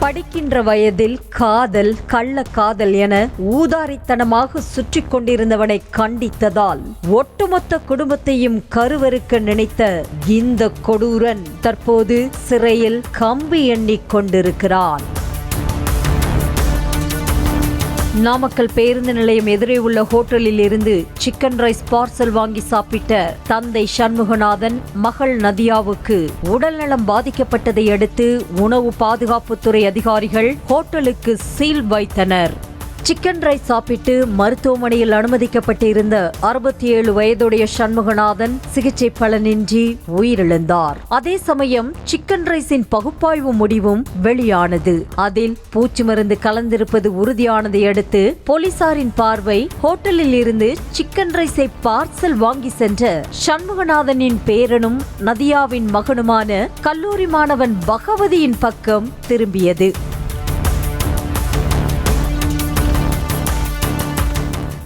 படிக்கின்ற வயதில் காதல், கள்ள காதல் என ஊதாரித்தனமாக சுற்றி கொண்டிருந்தவனை கண்டித்ததால் ஒட்டுமொத்த குடும்பத்தையும் கருவறுக்க நினைத்த இந்த கொடூரன் தற்போது சிறையில் கம்பி எண்ணிக் கொண்டிருக்கிறான். நாமக்கல் பேருந்து நிலையம் எதிரே உள்ள ஹோட்டலில் இருந்து சிக்கன் ரைஸ் பார்சல் வாங்கி சாப்பிட்ட தந்தை சண்முகநாதன் மகள் நதியாவுக்கு உடல்நலம் பாதிக்கப்பட்டதை அடுத்து உணவு பாதுகாப்புத்துறை அதிகாரிகள் ஹோட்டலுக்கு சீல் வைத்தனர். சிக்கன் ரைஸ் சாப்பிட்டு மருத்துவமனையில் அனுமதிக்கப்பட்டிருந்த 67 வயதுடைய சண்முகநாதன் சிகிச்சை பலனின்றி உயிரிழந்தார். அதே சமயம் சிக்கன் ரைஸின் பகுப்பாய்வு முடிவும் வெளியானது. அதில் பூச்சி மருந்து கலந்திருப்பது உறுதியானதை அடுத்து போலீசாரின் பார்வை ஹோட்டலில் இருந்து சிக்கன் ரைஸை பார்சல் வாங்கி சென்ற சண்முகநாதனின் பேரனும் நதியாவின் மகனுமான கல்லூரி மாணவன் பகவதியின் பக்கம் திரும்பியது.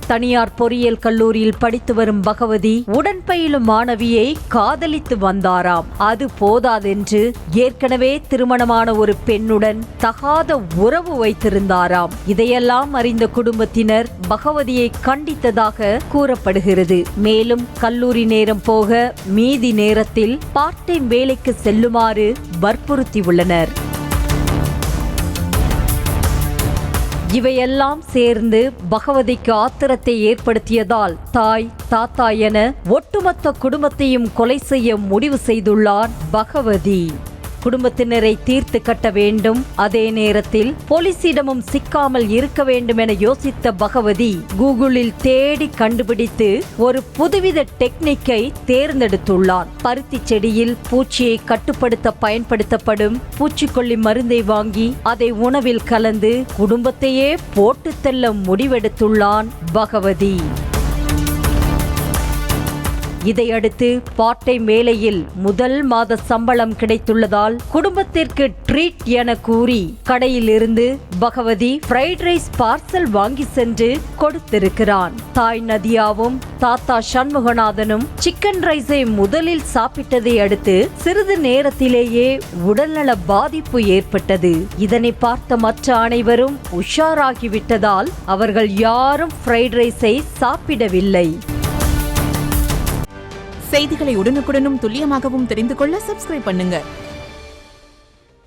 தனியார் பொறியியல் கல்லூரியில் படித்து வரும் பகவதி உடன் பயிலும் மாணவியை காதலித்து வந்தாராம். அது போதாதென்று ஏற்கனவே திருமணமான ஒரு பெண்ணுடன் தகாத உறவு வைத்திருந்தாராம். இதையெல்லாம் அறிந்த குடும்பத்தினர் பகவதியை கண்டித்ததாக கூறப்படுகிறது. மேலும் கல்லூரி நேரம் போக மீதி நேரத்தில் பார்ட் டைம் வேலைக்கு செல்லுமாறு வற்புறுத்தியுள்ளனர். இவையெல்லாம் சேர்ந்து பகவதிக்கு ஆத்திரத்தை ஏற்படுத்தியதால் தாய், தாத்தா என ஒட்டுமொத்த குடும்பத்தையும் கொலை செய்ய முடிவு செய்துள்ளார் பகவதி. குடும்பத்தினரை தீர்த்து கட்ட வேண்டும், அதே நேரத்தில் போலீசிடமும் சிக்காமல் இருக்க வேண்டும் என யோசித்த பகவதி கூகுளில் தேடி கண்டுபிடித்து ஒரு புதுவித டெக்னிக்கை தேர்ந்தெடுத்துள்ளார். பருத்தி செடியில் பூச்சியை கட்டுப்படுத்த பயன்படுத்தப்படும் பூச்சிக்கொல்லி மருந்தை வாங்கி அதை உணவில் கலந்து குடும்பத்தையே போட்டு தள்ள முடிவெடுத்துள்ளான் பகவதி. இதையடுத்து பார்ட் டைம் வேலையில் முதல் மாத சம்பளம் கிடைத்துள்ளதால் குடும்பத்திற்கு ட்ரீட் என கூறி கடையில் இருந்து பகவதி ஃப்ரைட் ரைஸ் பார்சல் வாங்கி சென்று கொடுத்திருக்கிறான். தாய் நதியாவும் தாத்தா சண்முகநாதனும் சிக்கன் ரைஸை முதலில் சாப்பிட்டதை அடுத்து சிறிது நேரத்திலேயே உடல்நல பாதிப்பு ஏற்பட்டது. இதனை பார்த்த மற்ற அனைவரும் உஷாராகிவிட்டதால் அவர்கள் யாரும் ஃப்ரைட் ரைஸை சாப்பிடவில்லை. செய்திகளை உடனுக்குடனும் துல்லியமாகவும் தெரிந்து கொள்ள சப்ஸ்கிரைப் பண்ணுங்க.